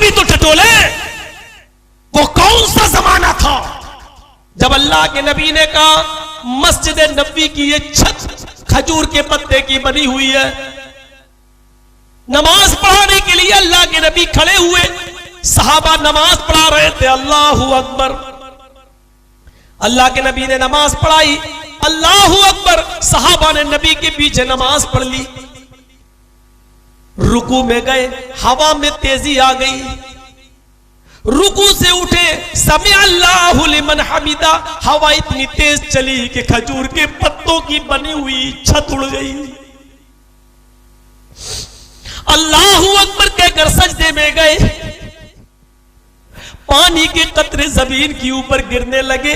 भी तो टटोले। वो कौन सा जमाना था जब अल्लाह के नबी ने कहा मस्जिद नबवी की ये छत खजूर के पत्ते की बनी हुई है। नमाज पढ़ाने के लिए अल्लाह के नबी खड़े हुए, सहाबा नमाज पढ़ा रहे थे। अल्लाहू अकबर। अल्लाह के नबी ने नमाज पढ़ाई, अल्लाहू अकबर। सहाबा ने नबी के पीछे नमाज पढ़ ली। रुकू में गए, हवा में तेजी आ गई। रुकू से उठे, समी अल्लाहु लिमन हमीदा। हवा इतनी तेज चली कि खजूर के पत्तों की बनी हुई छत उड़ गई। अल्लाहू अकबर कहकर सजदे में गए। पानी के कतरे जमीन के ऊपर गिरने लगे।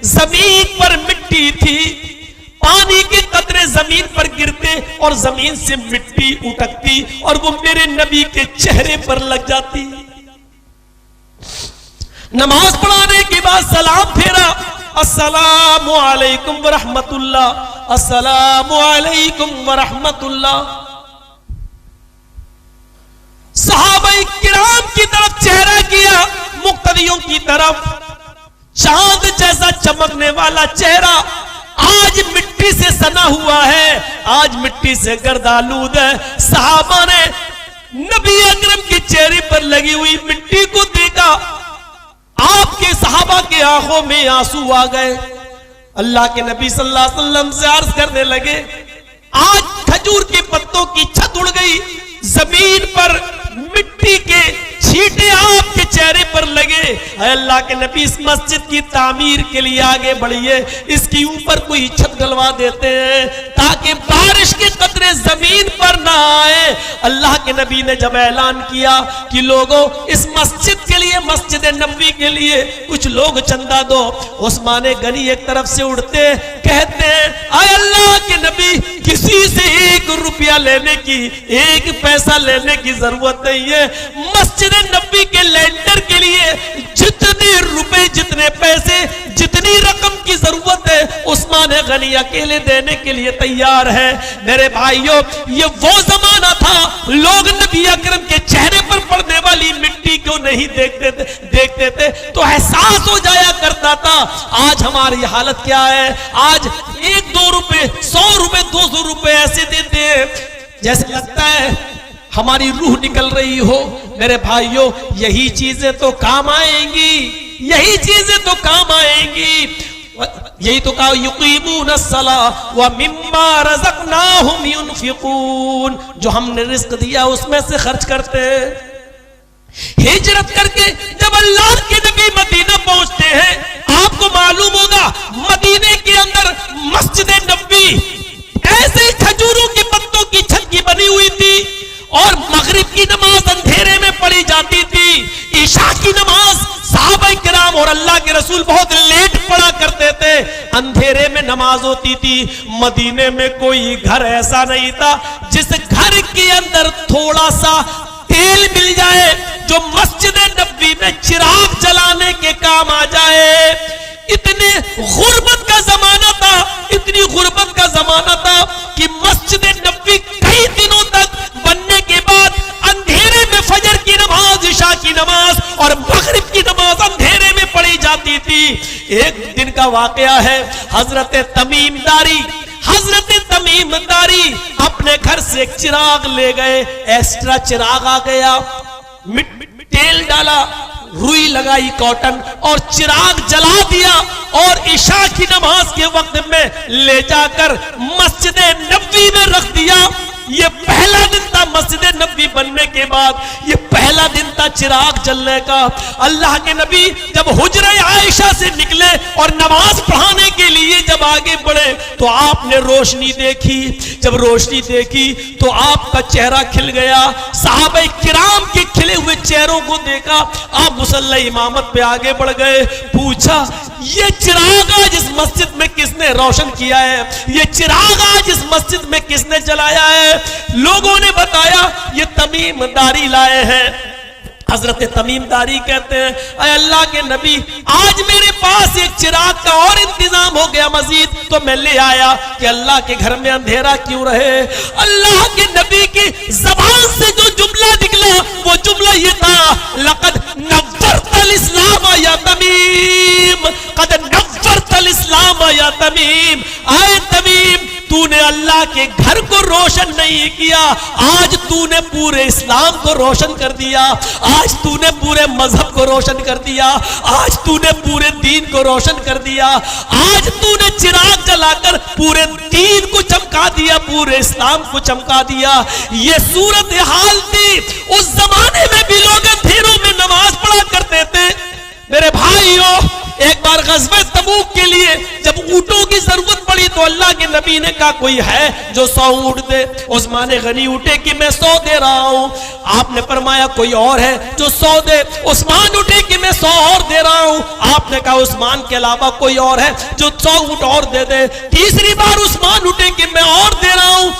जमीन पर मिट्टी थी, पानी के कतरे जमीन पर गिरते और जमीन से मिट्टी उठकती और वो मेरे नबी के चेहरे पर लग जाती। नमाज पढ़ाने के बाद सलाम फेरा, अस्सलामु अलैकुम व रहमतुल्लाह, अस्सलामु अलैकुम व रहमतुल्लाह। सहाबाए किराम की तरफ चेहरा किया, मुक्तदियों की तरफ। चांद जैसा चमकने वाला चेहरा आज मिट्टी से सना हुआ है, आज मिट्टी से गर्दालूद है। सहाबा ने नबी अकरम के चेहरे पर लगी हुई मिट्टी को देखा। आपके सहाबा के आंखों में आंसू आ गए। अल्लाह के नबी सल्लल्लाहु अलैहि वसल्लम से अर्ज करने लगे, आज खजूर के पत्तों की छत उड़ गई, जमीन पर मिट्टी के छींटे आपके चेहरे पर लगे। अल्लाह के नबी इस मस्जिद की तामीर के लिए आगे बढ़िए, इसके ऊपर कोई छत डलवा देते हैं ताकि बारिश के कतरे जमीन पर ना आए। अल्लाह के नबी ने जब ऐलान किया कि लोगों इस मस्जिद के लिए, मस्जिद नबवी के लिए कुछ लोग चंदा दो, उस्मान गनी एक तरफ से उठते कहते हैं, आय अल्लाह के नबी किसी से 1 रुपया लेने की, 1 पैसा लेने की जरूरत नहीं है। मस्जिद नबवी के लेंटर के लिए जितने रुपए, जितने पैसे, जितनी रकम की जरूरत है उस्मान गनी अकेले देने के लिए तैयार है। मेरे भाइयों, ये वो जमाना था लोग नबी अकरम के चेहरे पर पड़ने वाली मिट्टी क्यों नहीं देखते थे तो एहसास हो जाया करता था। आज हमारी हालत क्या है? आज 1-2 रुपए, 100 रुपए, 200 रुपए ऐसे देते हैं जैसे लगता है हमारी रूह निकल रही हो। मेरे भाइयों, यही चीजें तो काम आएंगी, यही चीजें तो काम आएंगी। यही तो कहा, युकीमून अस्सलाह व मिम्मा रज़क़नाहुम युनफ़िक़ून। जो हमने रिज़्क़ दिया उसमें से खर्च करते हैं। हिजरत करके जब अल्लाह के नबी मदीना पहुंचते हैं, आपको मालूम होगा मदीने के अंदर मस्जिद नबवी ऐसे खजूरों के पत्तों की छत की बनी हुई थी और मगरिब की नमाज अंधेरे में पढ़ी जाती थी। ईशा की नमाज सहाबा किराम और अल्लाह के रसूल बहुत लेट पढ़ा करते थे, अंधेरे में नमाज होती थी। मदीने में कोई घर ऐसा नहीं था जिस घर के अंदर थोड़ा सा तेल मिल जाए जो मस्जिद नबवी में चिराग जलाने के काम आ जाए। इतने गुर्बत का जमाना था, इतनी गुर्बत का जमाना था कि मस्जिद नबवी कई दिनों तक बनने के बाद अंधेरे में फजर की नमाज, इशा की नमाज और मगरिब की नमाज अंधेरे में पढ़ी जाती थी। एक दिन का वाकया है, हजरत तमीम दारी अपने घर से एक चिराग ले गए। एक्स्ट्रा चिराग आ गया, तेल डाला, रुई लगाई कॉटन और चिराग जला दिया और इशा की नमाज के वक्त में ले जाकर मस्जिद नबवी में रख दिया। ये पहला दिन था मस्जिद नबवी बनने के बाद, ये पहला दिन था चिराग जलने का। अल्लाह के नबी जब हुजरा आयशा से निकले और नमाज पढ़ाने के लिए जब आगे बढ़े तो आपने रोशनी देखी। जब रोशनी देखी तो आपका चेहरा खिल गया। सहाबा किराम के खिले हुए चेहरों को देखा, आप मुसल्ला इमामत पे आगे बढ़ गए। पूछा, ये चिराग आज इस मस्जिद में किसने रोशन किया है? ये चिराग आज इस मस्जिद में किसने जलाया है? लोगों ने बताया ये तमीम दारी लाए हैं। हजरत तमीम दारी कहते हैं, अरे अल्लाह के नबी, आज मेरे पास एक चिराग का और इंतजाम हो गया मजीद, तो मैं ले आया कि अल्लाह के घर में अंधेरा क्यों रहे। अल्लाह के नबी की जबान से जो जुमला निकला वो जुमला ये था, किया, आज तूने पूरे इस्लाम को रोशन कर दिया, आज तूने पूरे मजहब को रोशन कर दिया, आज तूने पूरे दीन को रोशन कर दिया, आज तूने चिराग जलाकर पूरे दीन को चमका दिया, पूरे इस्लाम को चमका दिया। ये सूरत हाल थी। उस जमाने में भी लोग अंधेरों में नमाज पढ़ा करते थे। मेरे भाइयों, एक बार ग़ज़वा तबूक के लिए जब ऊँटों की जरूरत पड़ी तो अल्लाह के नबी ने कहा कोई है जो 100 ऊँट दे। उस्मान गनी उठे कि मैं 100 दे रहा हूं। आपने फरमाया कोई और है जो 100 दे। उस्मान उठे कि मैं 100 और दे रहा हूं। आपने कहा उस्मान के अलावा कोई और है जो 100 ऊँट और दे दे। तीसरी बार उस्मान उठे कि मैं और दे रहा हूं।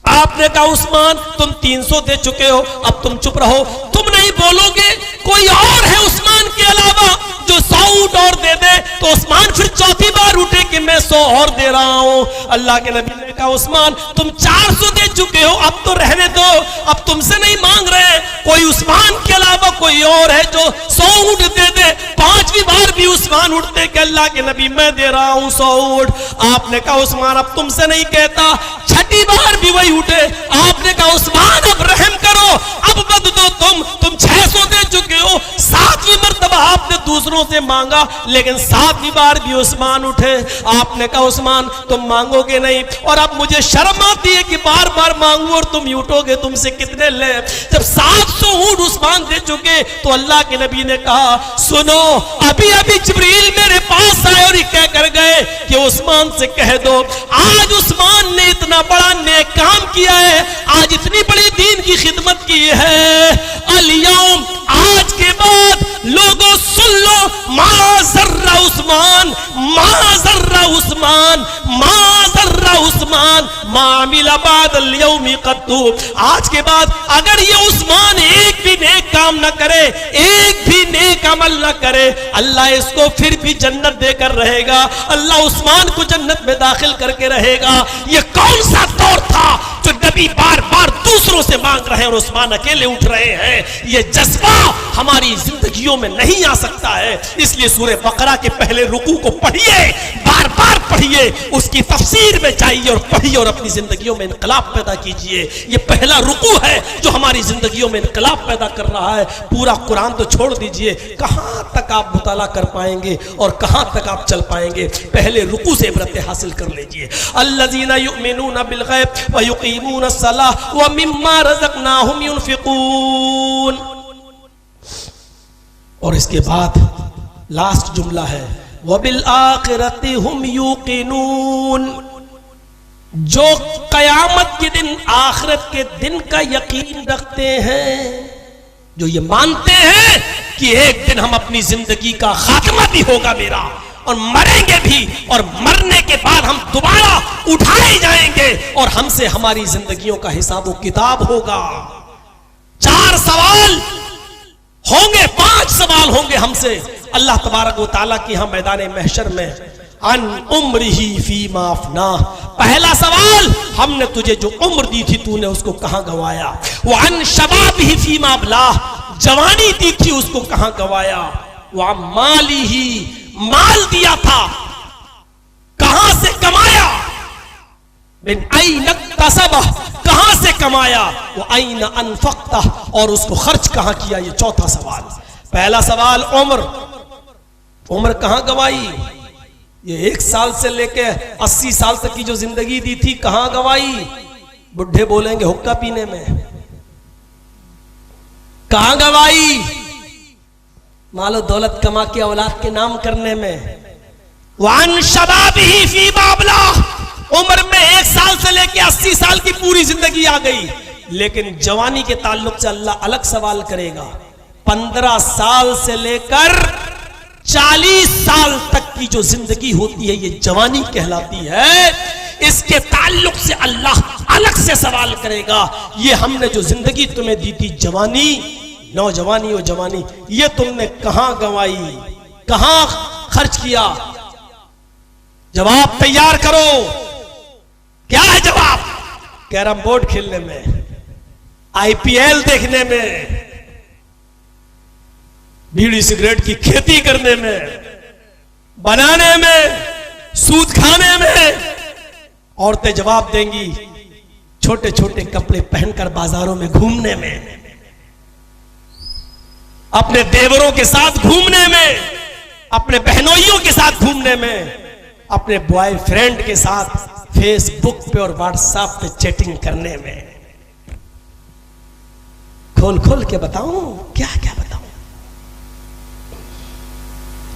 आपने कहा उस्मान तुम 300 दे चुके हो, अब तुम चुप रहो, तुम नहीं बोलोगे। कोई और है उस्मान के अलावा जो 100 ऊँट और दे दे। तो उस्मान फिर चौथी बार उठे कि मैं 100 और दे रहा हूं। अल्लाह के नबी ने कहा उस्मान तुम 400 दे चुके हो, अब तो रहने दो, अब तुमसे नहीं मांग रहे। कोई उस्मान के अलावा कोई और है जो 100 ऊँट दे दे। पांचवी बार भी उस्मान उठते कि अल्लाह के नबी मैं दे रहा हूं 100 ऊँट। आपने कहा उस्मान अब तुमसे नहीं कहता। छठी बार भी वही उठे। आपने कहा उस्मान अब रहम करो, अब बद दो, तुम 600 दे चुके हो। सातवीं मर्तबा आपने दूसरों से मांगा, लेकिन सातवीं बार भी उस्मान उठे। आपने कहा उस्मान तुम मांगोगे नहीं, और अब मुझे शर्म आती है कि बार बार मांगू और तुम उठोगे, तुमसे कितने ले। जब 700 ऊँट उस्मान दे चुके तो अल्लाह के नबी ने कहा सुनो, अभी अभी जिब्रील मेरे पास आए और कह कर गए कि उस्मान से कह दो आज उस्मान ने इतना बड़ा नेक काम किया है, आज इतनी बड़ी दीन की खिदमत की है। अल-यौम आज के बाद लोगों सुन लो, माज़र्रा उस्मान, माज़र्रा उस्मान, माज़र्रा उस्मान, मामिला बादल यौमी कत्तू। आज के बाद अगर ये उस्मान एक भी नेक काम न करे, एक भी नेक अमल न करे, अल्लाह इसको फिर भी जन्नत देकर रहेगा। अल्लाह उस्मान को जन्नत में दाखिल करके रहेगा। ये कौन सा दौर था जो नबी बार बार दूसरों से मांग रहे हैं और उस्मान अकेले उठ रहे हैं। ये जज्बा हमारी जिंदगियों में नहीं आ सकता है। इसलिए सूरह बकरा के पहले रुकू को पढ़िए, बार बार पढ़िए, उसकी तफसीर में जाइए और पढ़िए और अपनी जिंदगियों में इनकलाब पैदा कीजिए। ये पहला रुकू है जो हमारी जिंदगियों में इनकलाब पैदा कर रहा है। पूरा कुरान तो छोड़ दीजिए, कहां तक आप मुताला कर पाएंगे और कहां तक आप चल पाएंगे। पहले रुकू से इबरत हासिल कर लीजिए। अल्लज़ीना युमिनूना बिल गैब व युकीमूना सलाह व मिम्मा रज़क़नाहुम युनफ़िक़ून। और इसके बाद लास्ट जुमला है वबिल आखिरति हुम यूक़िनून। जो कयामत के दिन, आखिरत के दिन का यकीन रखते हैं, जो ये मानते हैं कि एक दिन हम अपनी जिंदगी का खात्मा भी होगा मेरा, और मरेंगे भी, और मरने के बाद हम दोबारा उठाए जाएंगे और हमसे हमारी जिंदगियों का हिसाब व किताब होगा। 4 सवाल होंगे, 5 सवाल होंगे हमसे अल्लाह तबारक व तआला की यहाँ मैदान महशर में। अन उम्रिही फीमा अफना। पहला सवाल, हमने तुझे जो उम्र दी थी तूने उसको कहां गवाया। वो अन शबाबिही फीमा अबलाह। जवानी दी थी उसको कहां गवाया। वह माली ही, माल दिया था कहां से कमाया। बिन ऐन इक्तसबा, कहां से कमाया। वो ऐन अनफक्ता, और उसको खर्च कहां किया। ये चौथा सवाल। पहला सवाल उम्र कहां गवाई। ये 1 साल से लेके 80 साल तक की जो जिंदगी दी थी कहां गवाई। बुढ़े बोलेंगे हुक्का पीने में। कहां गवाई। मालो दौलत कमा के औलाद के नाम करने में। वान शबाबिही फी बाबला। उम्र में 1 साल से लेके 80 साल की पूरी जिंदगी आ गई, लेकिन जवानी के ताल्लुक से अल्लाह अलग सवाल करेगा। 15 साल से लेकर 40 साल तक की जो जिंदगी होती है ये जवानी कहलाती है। इसके ताल्लुक से अल्लाह अलग से सवाल करेगा। ये हमने जो जिंदगी तुम्हें दी थी, जवानी, नौजवानी और जवानी, ये तुमने कहां गंवाई, कहां खर्च किया। जवाब तैयार करो। क्या है जवाब। कैरम बोर्ड खेलने में, IPL देखने में, बीड़ी सिगरेट की खेती करने में, बनाने में, सूद खाने में। औरतें जवाब देंगी छोटे छोटे कपड़े पहनकर बाजारों में घूमने में, अपने देवरों के साथ घूमने में, अपने बहनोइयों के साथ घूमने में, अपने बॉयफ्रेंड के साथ फेसबुक पे और व्हाट्सएप पे चैटिंग करने में। खोल खोल के बताऊं, क्या क्या बताऊं?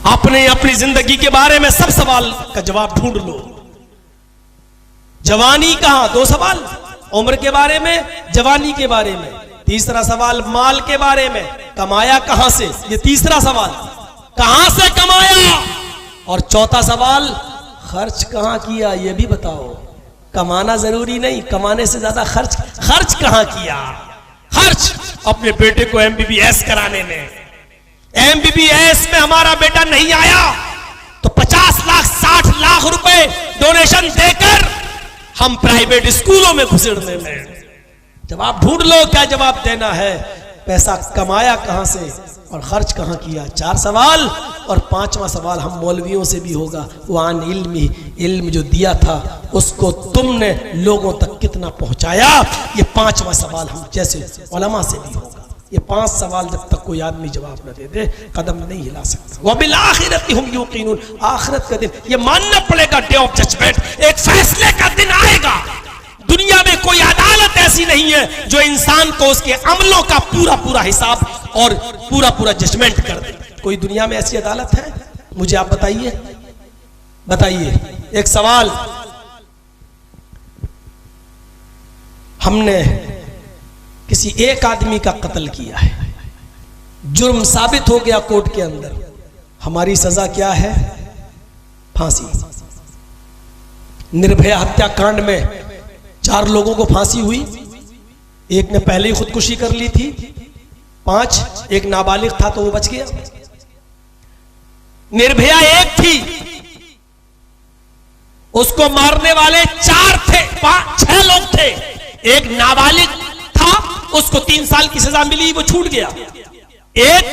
आपने अपनी जिंदगी के बारे में सब सवाल का जवाब ढूंढ लो। जवानी कहां? 2 सवाल, उम्र के बारे में, जवानी के बारे में। तीसरा सवाल माल के बारे में, कमाया कहां से, ये तीसरा सवाल, कहां से कमाया। और चौथा सवाल खर्च कहां किया, ये भी बताओ। कमाना जरूरी नहीं, कमाने से ज्यादा खर्च कहां किया। खर्च अपने बेटे को MBBS कराने में, MBBS में हमारा बेटा नहीं आया तो 50 लाख 60 लाख रुपए डोनेशन देकर हम प्राइवेट स्कूलों में घुसेड़ने में। जवाब ढूंढ लो, क्या जवाब देना है। पैसा कमाया कहां से और खर्च कहां किया, 4 सवाल। और 5वां सवाल हम मौलवियों से भी होगा, वान इल्म जो दिया था उसको तुमने लोगों तक कितना पहुंचाया। ये 5वां सवाल हम जैसे उलमा से भी होगा। ये 5 सवाल जब तक कोई आदमी जवाब न दे दे, कदम नहीं हिला सकता। वबिल आखिरति हुम युकीनून, आखिरत का दिन ये मानना पड़ेगा, डे ऑफ जजमेंट, एक फैसले का दिन आएगा। दुनिया में कोई अदालत ऐसी नहीं है जो इंसान को उसके अमलों का पूरा पूरा हिसाब और पूरा पूरा जजमेंट कर दे। कोई दुनिया में ऐसी अदालत है? मुझे आप बताइए, बताइए। एक सवाल, हमने किसी एक आदमी का कत्ल किया है, जुर्म साबित हो गया कोर्ट के अंदर, हमारी सजा क्या है? फांसी। निर्भया हत्याकांड में 4 लोगों को फांसी हुई, एक ने पहले ही खुदकुशी कर ली थी, 5, एक नाबालिग था तो वो बच गया। निर्भया एक थी, उसको मारने वाले 4 थे, 6 लोग थे, एक नाबालिग था, उसको 3 साल की सजा मिली, वो छूट गया। एक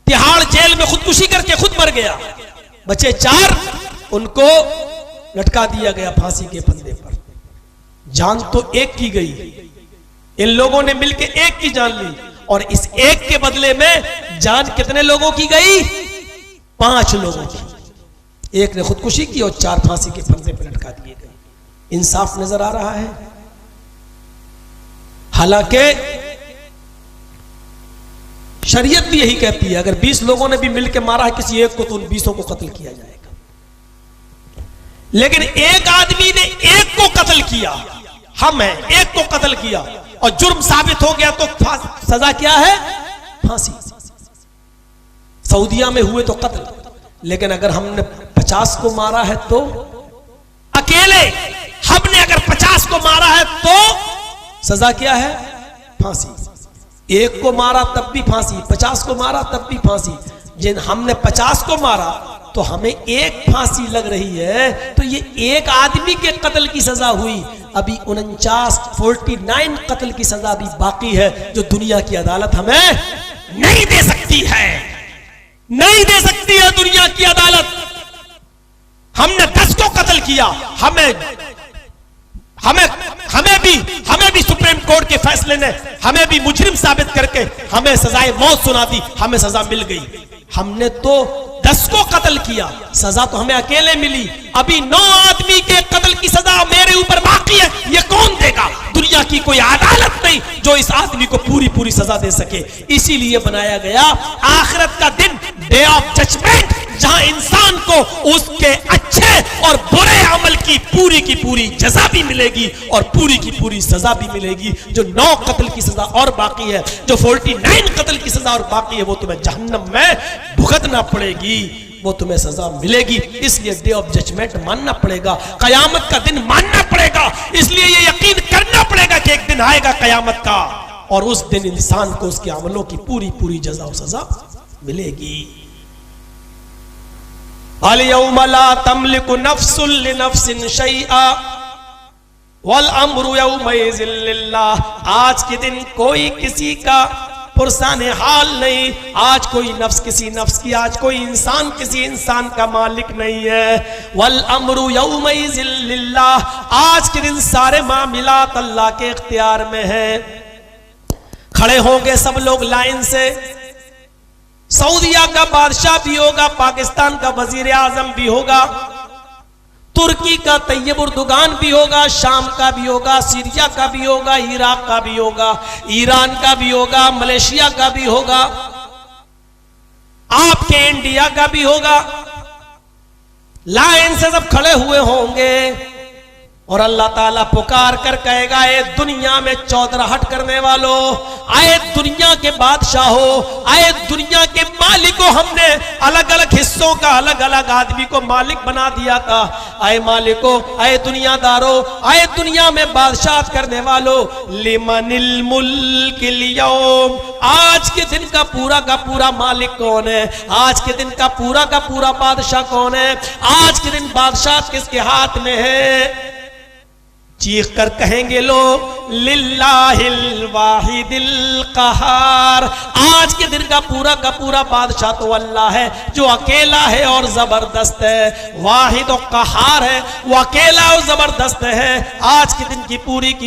तिहाड़ जेल में खुदकुशी करके खुद मर गया, बचे 4, उनको लटका दिया गया फांसी के फंदे पर। जान तो एक की गई, इन लोगों ने मिलकर एक की जान ली, और इस एक के बदले में जान कितने लोगों की गई? 5 लोगों की। एक ने खुदकुशी की और 4 फांसी के फंदे पर लटका दिए गए। इंसाफ नजर आ रहा है? हालांकि शरीयत भी यही कहती है, अगर 20 लोगों ने भी मिलकर मारा है किसी एक को तो उन 20 को कत्ल किया जाएगा। लेकिन एक आदमी ने एक को कत्ल किया, हम हैं, एक को कत्ल किया और जुर्म साबित हो गया तो सजा क्या है? फांसी। सऊदिया में हुए तो कत्ल, लेकिन अगर हमने 50 को मारा है तो अकेले हमने अगर 50 को मारा है तो सजा क्या है? फांसी। एक को मारा तब भी फांसी, 50 को मारा तब भी फांसी। जिन हमने 50 को मारा तो हमें एक फांसी लग रही है, तो ये एक आदमी के कत्ल की सजा हुई। अभी 49 कत्ल की सजा भी बाकी है, जो दुनिया की अदालत हमें नहीं दे सकती है, नहीं दे सकती है दुनिया की अदालत। हमने 10 को कत्ल किया, हमें भी सुप्रीम कोर्ट के फैसले ने हमें भी मुजरिम साबित करके हमें सजाए मौत सुना दी, हमें सजा मिल गई। हमने तो 10 को कत्ल किया, सजा तो हमें अकेले मिली। अभी 9 आदमी के कत्ल की सजा मेरे ऊपर बाकी है, ये कौन देगा? दुनिया की कोई अदालत नहीं जो इस आदमी को पूरी पूरी सजा दे सके। इसीलिए बनाया गया आखिरत का दिन, डे ऑफ जजमेंट, जहां इंसान को उसके अच्छे और बुरे अमल की पूरी जजा भी मिलेगी और पूरी की पूरी सजा भी मिलेगी। जो 9 कत्ल की सजा और बाकी है, जो 49 कत्ल की सजा और बाकी है, वो तुम्हें जहन्नम में भुगतना पड़ेगी, वो तुम्हें सजा मिलेगी। इसलिए डे ऑफ जजमेंट मानना पड़ेगा, कयामत का दिन मानना पड़ेगा। इसलिए ये यकीन करना पड़ेगा कि एक दिन आएगा कयामत का, और उस दिन इंसान को उसके अमलों की पूरी जजा और सजा मिलेगी। अल यौम ला तमलिकु नफ्सुन लिनफ्सिन शैआ वल अम्रु यौमइज़िन लिल्लाह। आज के दिन कोई किसी का पुरसान हाल नहीं। आज कोई नफ्स किसी नफ्स की, आज कोई इंसान किसी इंसान का मालिक नहीं है। वल अमरु यौमइज़िन लिल्लाह, आज के दिन सारे मामलात अल्लाह के इख्तियार में है। खड़े होंगे सब लोग लाइन से, सऊदिया का बादशाह भी होगा, पाकिस्तान का वजीर आजम भी होगा, तुर्की का तैयब उर्दुगान भी होगा, शाम का भी होगा, सीरिया का भी होगा, इराक का भी होगा, ईरान का भी होगा, मलेशिया का भी होगा, आपके इंडिया का भी होगा। लाइन से सब खड़े हुए होंगे और अल्लाह ताला पुकार कर कहेगा, ए दुनिया में चौधराहट करने वालों, आए दुनिया के बादशाहों, आए दुनिया के मालिकों, हमने अलग अलग हिस्सों का अलग अलग आदमी को मालिक बना दिया था। आए मालिकों, आए दुनियादारों, आए दुनिया में बादशाह करने वालों, लिमनिल मुल्किल यौम, आज के दिन का पूरा मालिक कौन है? आज के दिन का पूरा बादशाह कौन है? आज के दिन बादशाह किसके हाथ में है? चीख कर कहेंगे लोग, लिल्लाहिल वाहिदिल कहार, आज के दिन का पूरा बादशाह तो अल्लाह है जो अकेला है और जबरदस्त है। वाहिद और कहार है, वो अकेला और जबरदस्त है। आज के दिन की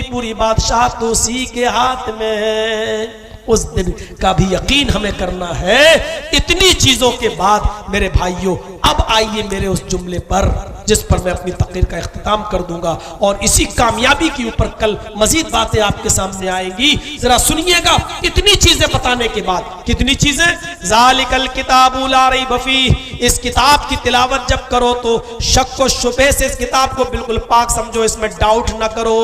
पूरी बादशाह तो उसी के हाथ में है। उस दिन का भी यकीन हमें करना है। इतनी चीजों के बाद मेरे भाइयों, अब आइए मेरे उस जुमले पर जिस पर मैं अपनी तकरीर का इख्तिताम कर दूंगा, और इसी कामयाबी के ऊपर कल मजीद बातें आपके सामने आएंगी। जरा सुनिएगा, इतनी चीजें बताने के बाद, कितनी चीजें, ज़ालिकल किताबु ला रैब फीह, इस किताब की तिलावत जब करो तो शक व शुबहे से इस किताब को बिल्कुल पाक समझो, इसमें डाउट ना करो।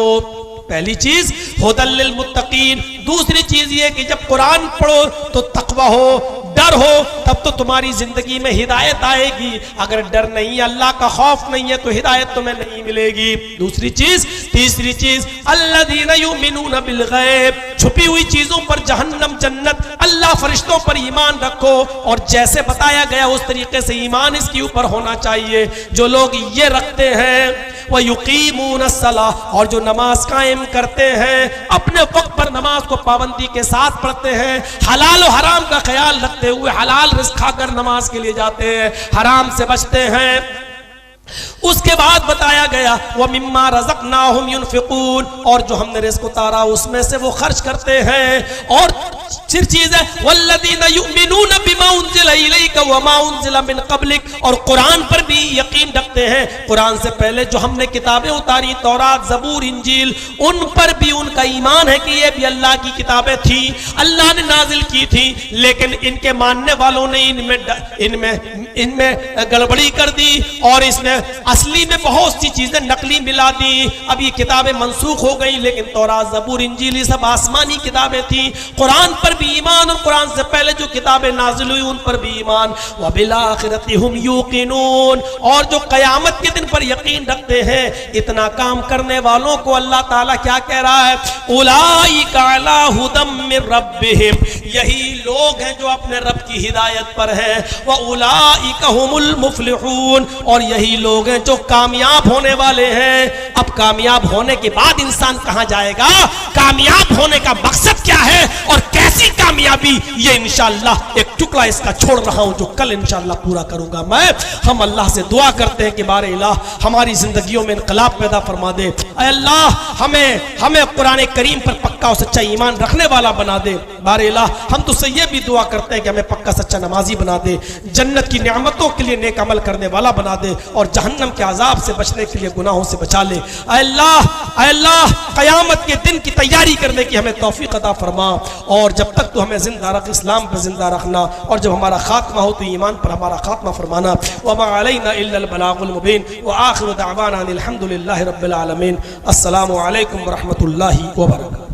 पहली चीज हुदल लिल मुत्तकीन, दूसरी चीज ये कि जब कुरान पढ़ो तो तकवा हो, डर हो, तब तो तुम्हारी जिंदगी में हिदायत आएगी। अगर डर नहीं है, अल्लाह का खौफ नहीं है, तो हिदायत तुम्हें नहीं मिलेगी। दूसरी चीज, तीसरी चीज, अल्लज़ीना युमिनूना बिल गैब, छुपी हुई चीजों पर, जहन्नम, जन्नत, अल्लाह, फरिश्तों पर ईमान रखो, और जैसे बताया गया उस तरीके से ईमान इसके ऊपर होना चाहिए। जो लोग ये रखते हैं, वह युकीमून सलाह, और जो नमाज कायम करते हैं, अपने वक्त पर नमाज को पाबंदी के साथ पढ़ते हैं, हलाल और हराम का ख्याल रखते हुए हलाल रिज़्क़ खाकर नमाज के लिए जाते हैं, हराम से बचते हैं। उसके बाद बताया गया वह मिम्मा रज़क़नाहुम युनफ़िक़ून, और जो हमने रिज़्क़ उतारा उसमें से वो खर्च करते हैं। और फिर चीज है वल्लज़ीना युमिनूना बिमा उन्ज़िला इलैका व मा उन्ज़िला मिन क़ब्लिक, और कुरान पर भी यकीन रखते हैं। कुरान से पहले जो हमने किताबें उतारी, तौरात, ज़बूर, इंजील, उन पर भी उनका ईमान है कि ये भी अल्लाह की किताबें थी, अल्लाह ने नाजिल की थी, लेकिन इनके मानने वालों ने इनमें गड़बड़ी कर दी, और इसने असली में बहुत सी चीजें नकली मिला दी। अब ये किताबें मनसूख हो गई, लेकिन तौरात, ज़बूर, इंजील सब आसमानी किताबें थी। कुरान पर भी ईमान, और कुरान से पहले जो किताबें नाजिल हुई उन पर भी ईमान। व बिल आखिरति हुम यूकिनून, और जो कयामत के दिन पर यकीन रखते हैं। इतना काम करने वालों को अल्लाह ताला क्या कह रहा है? उलाइका अला हुदम मिर रब्बिहिम, यही लोग हैं जो अपने रब की हिदायत पर हैं। व उलाइका हुमुल मुफ्लिहून, और यही लोग हैं जो कामयाब होने वाले हैं। अब कामयाब होने के बाद इंसान कहां जाएगा? कामयाब होने का मकसद क्या है और कैसी कामयाबी, ये इंशाअल्लाह एक टुकड़ा इसका छोड़ रहा हूं जो कल इंशाअल्लाह पूरा करूंगा मैं। हम अल्लाह से दुआ करते हैं कि बारे इलाह हमारी जिंदगियों में इनकलाब पैदा फरमा दे। अल्लाह हमें कुरान करीम पर पक्का और सच्चा ईमान रखने वाला बना दे। बारे इलाह हम तुझसे ये भी दुआ करते हैं कि हमें पक्का सच्चा नमाजी बना दे, जन्नत की नेमतों के लिए नेक अमल करने वाला बना दे, और जहन्नम के अजाब से बचने के लिए गुनाहों से बचा ले। अल्लाह क़यामत के दिन की तैयारी करने की हमें तौफीक अता फरमा, और जब तक तो हमें जिंदा रख, इस्लाम पर जिंदा रखना, और जब हमारा खात्मा हो तो ईमान पर हमारा खात्मा फरमाना। वमा अलैना इल्लल बलागुल मुबीन व आखिरु दअवाना अनिल हम्दुलिल्लाहि रब्बिल आलमीन। अस्सलामु अलैकुम व रहमतुल्लाहि व बरकातुहू।